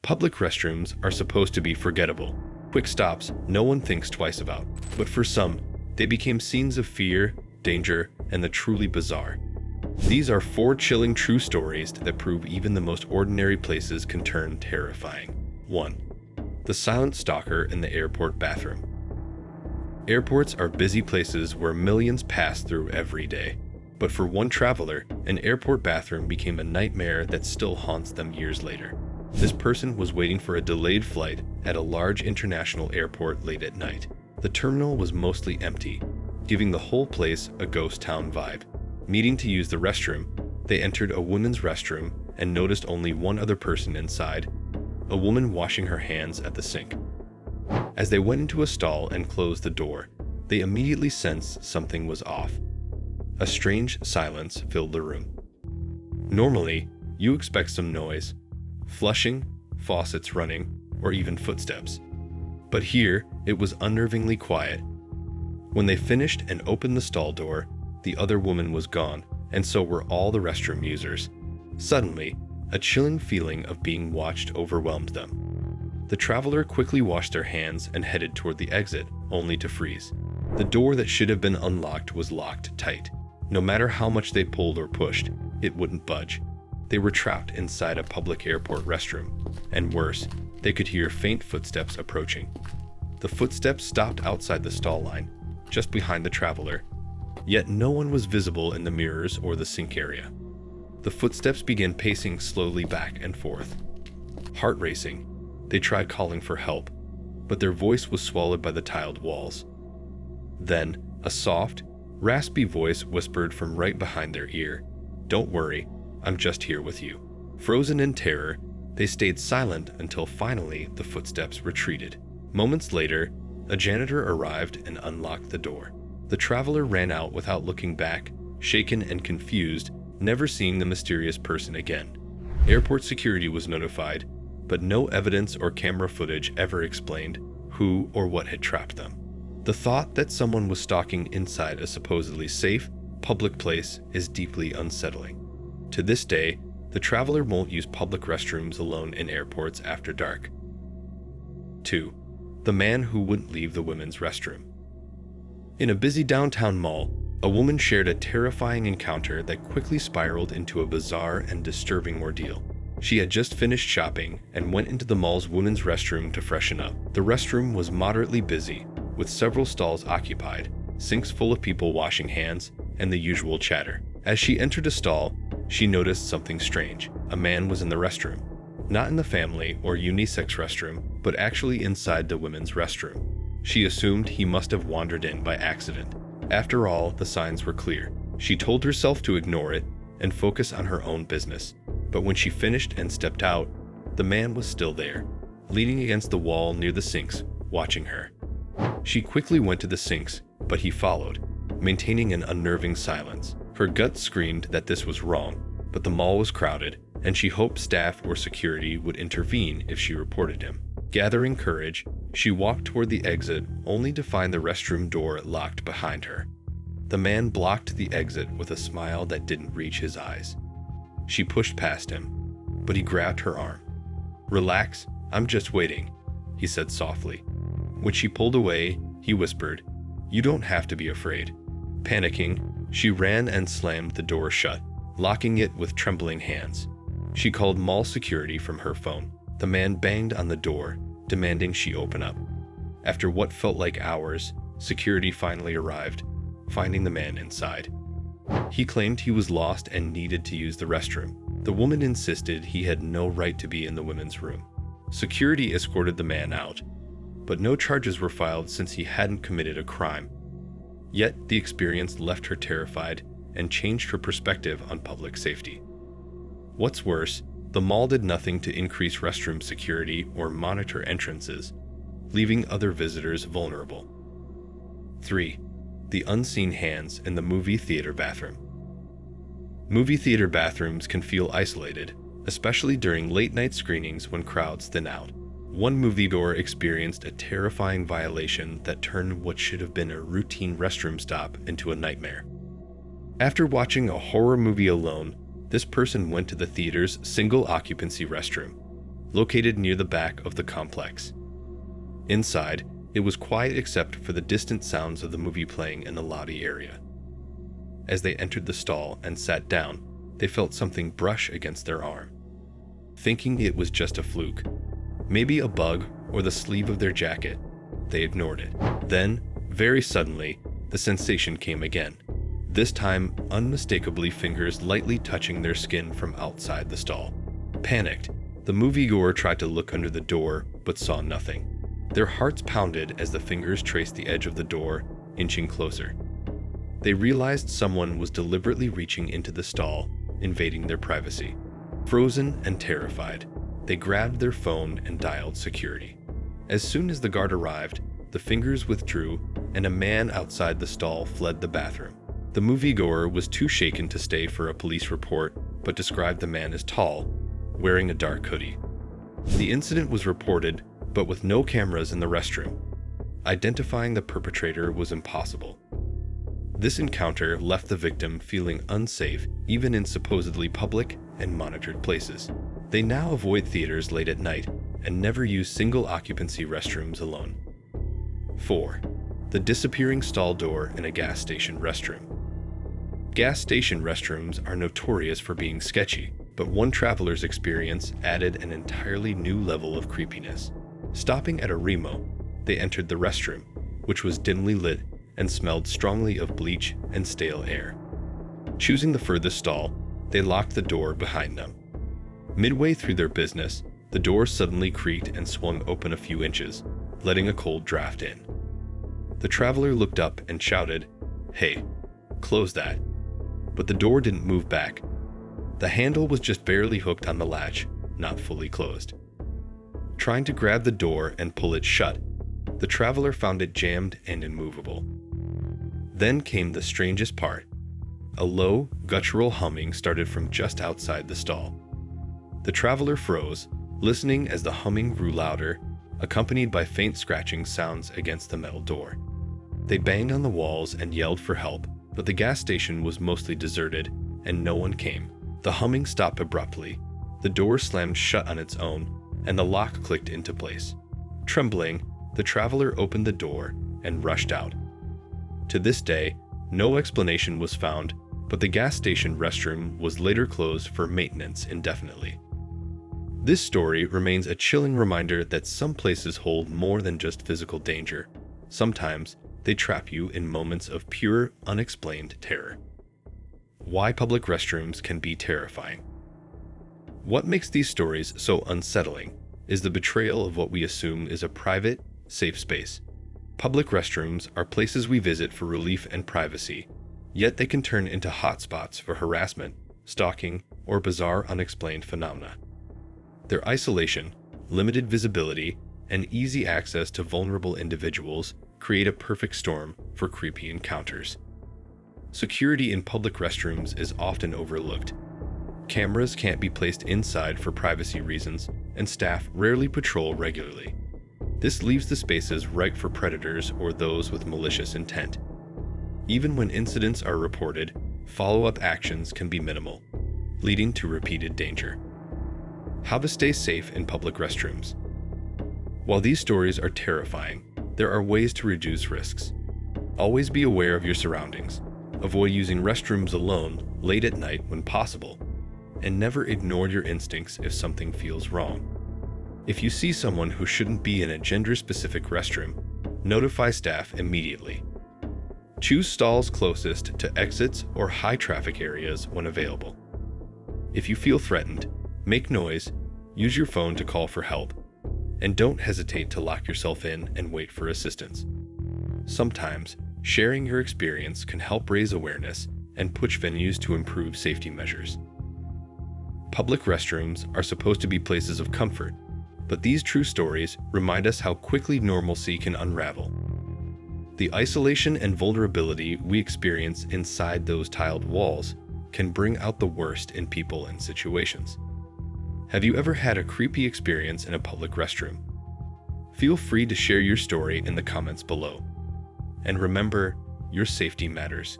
Public restrooms are supposed to be forgettable, quick stops no one thinks twice about. But for some, they became scenes of fear, danger, and the truly bizarre. These are 4 chilling true stories that prove even the most ordinary places can turn terrifying. 1. The silent stalker in the airport bathroom. Airports are busy places where millions pass through every day. But for one traveler, an airport bathroom became a nightmare that still haunts them years later. This person was waiting for a delayed flight at a large international airport late at night. The terminal was mostly empty, giving the whole place a ghost town vibe. Needing to use the restroom, they entered a women's restroom and noticed only one other person inside, a woman washing her hands at the sink. As they went into a stall and closed the door, they immediately sensed something was off. A strange silence filled the room. Normally, you expect some noise, flushing, faucets running, or even footsteps. But here, it was unnervingly quiet. When they finished and opened the stall door, the other woman was gone, and so were all the restroom users. Suddenly, a chilling feeling of being watched overwhelmed them. The traveler quickly washed their hands and headed toward the exit, only to freeze. The door that should have been unlocked was locked tight. No matter how much they pulled or pushed, it wouldn't budge. They were trapped inside a public airport restroom, and worse, they could hear faint footsteps approaching. The footsteps stopped outside the stall line, just behind the traveler, yet no one was visible in the mirrors or the sink area. The footsteps began pacing slowly back and forth. Heart racing, they tried calling for help, but their voice was swallowed by the tiled walls. Then, a soft, raspy voice whispered from right behind their ear, "Don't worry, I'm just here with you." Frozen in terror, they stayed silent until finally the footsteps retreated. Moments later, a janitor arrived and unlocked the door. The traveler ran out without looking back, shaken and confused, never seeing the mysterious person again. Airport security was notified, but no evidence or camera footage ever explained who or what had trapped them. The thought that someone was stalking inside a supposedly safe, public place is deeply unsettling. To this day, the traveler won't use public restrooms alone in airports after dark. 2. The man who wouldn't leave the women's restroom. In a busy downtown mall, a woman shared a terrifying encounter that quickly spiraled into a bizarre and disturbing ordeal. She had just finished shopping and went into the mall's women's restroom to freshen up. The restroom was moderately busy, with several stalls occupied, sinks full of people washing hands, and the usual chatter. As she entered a stall, she noticed something strange. A man was in the restroom. Not in the family or unisex restroom, but actually inside the women's restroom. She assumed he must have wandered in by accident. After all, the signs were clear. She told herself to ignore it and focus on her own business. But when she finished and stepped out, the man was still there, leaning against the wall near the sinks, watching her. She quickly went to the sinks, but he followed, maintaining an unnerving silence. Her gut screamed that this was wrong, but the mall was crowded, and she hoped staff or security would intervene if she reported him. Gathering courage, she walked toward the exit, only to find the restroom door locked behind her. The man blocked the exit with a smile that didn't reach his eyes. She pushed past him, but he grabbed her arm. "Relax, I'm just waiting," he said softly. When she pulled away, he whispered, "You don't have to be afraid." Panicking, she ran and slammed the door shut, locking it with trembling hands. She called mall security from her phone. The man banged on the door, demanding she open up. After what felt like hours, security finally arrived, finding the man inside. He claimed he was lost and needed to use the restroom. The woman insisted he had no right to be in the women's room. Security escorted the man out, but no charges were filed since he hadn't committed a crime. Yet the experience left her terrified and changed her perspective on public safety. What's worse, the mall did nothing to increase restroom security or monitor entrances, leaving other visitors vulnerable. 3. The unseen hands in the movie theater bathroom. Movie theater bathrooms can feel isolated, especially during late-night screenings when crowds thin out. One moviegoer experienced a terrifying violation that turned what should have been a routine restroom stop into a nightmare. After watching a horror movie alone, this person went to the theater's single-occupancy restroom. located near the back of the complex. Inside, it was quiet except for the distant sounds of the movie playing in the lobby area. As they entered the stall and sat down, they felt something brush against their arm. Thinking it was just a fluke, maybe a bug or the sleeve of their jacket, they ignored it. Then, very suddenly, the sensation came again. This time, unmistakably fingers lightly touching their skin from outside the stall. Panicked, the moviegoer tried to look under the door, but saw nothing. Their hearts pounded as the fingers traced the edge of the door, inching closer. They realized someone was deliberately reaching into the stall, invading their privacy. Frozen and terrified, they grabbed their phone and dialed security. As soon as the guard arrived, the fingers withdrew, and a man outside the stall fled the bathroom. The moviegoer was too shaken to stay for a police report, but described the man as tall, wearing a dark hoodie. The incident was reported, but with no cameras in the restroom. Identifying the perpetrator was impossible. This encounter left the victim feeling unsafe even in supposedly public and monitored places. They now avoid theaters late at night and never use single-occupancy restrooms alone. 4. The disappearing stall door in a gas station restroom. Gas station restrooms are notorious for being sketchy, but one traveler's experience added an entirely new level of creepiness. Stopping at a Remo, they entered the restroom, which was dimly lit and smelled strongly of bleach and stale air. Choosing the furthest stall, they locked the door behind them. Midway through their business, the door suddenly creaked and swung open a few inches, letting a cold draft in. The traveler looked up and shouted, "Hey, close that." But the door didn't move back. The handle was just barely hooked on the latch, not fully closed. Trying to grab the door and pull it shut, the traveler found it jammed and immovable. Then came the strangest part. A low, guttural humming started from just outside the stall. The traveler froze, listening as the humming grew louder, accompanied by faint scratching sounds against the metal door. They banged on the walls and yelled for help, but the gas station was mostly deserted, and no one came. The humming stopped abruptly, the door slammed shut on its own, and the lock clicked into place. Trembling, the traveler opened the door and rushed out. To this day, no explanation was found, but the gas station restroom was later closed for maintenance indefinitely. This story remains a chilling reminder that some places hold more than just physical danger. Sometimes, they trap you in moments of pure, unexplained terror. Why public restrooms can be terrifying. What makes these stories so unsettling is the betrayal of what we assume is a private, safe space. Public restrooms are places we visit for relief and privacy, yet they can turn into hotspots for harassment, stalking, or bizarre unexplained phenomena. Their isolation, limited visibility, and easy access to vulnerable individuals create a perfect storm for creepy encounters. Security in public restrooms is often overlooked. Cameras can't be placed inside for privacy reasons, and staff rarely patrol regularly. This leaves the spaces ripe for predators or those with malicious intent. Even when incidents are reported, follow-up actions can be minimal, leading to repeated danger. How to stay safe in public restrooms. While these stories are terrifying, there are ways to reduce risks. Always be aware of your surroundings. Avoid using restrooms alone late at night when possible, and never ignore your instincts if something feels wrong. If you see someone who shouldn't be in a gender-specific restroom, notify staff immediately. Choose stalls closest to exits or high-traffic areas when available. If you feel threatened, make noise, use your phone to call for help, and don't hesitate to lock yourself in and wait for assistance. Sometimes, sharing your experience can help raise awareness and push venues to improve safety measures. Public restrooms are supposed to be places of comfort, but these true stories remind us how quickly normalcy can unravel. The isolation and vulnerability we experience inside those tiled walls can bring out the worst in people and situations. Have you ever had a creepy experience in a public restroom? Feel free to share your story in the comments below. And remember, your safety matters.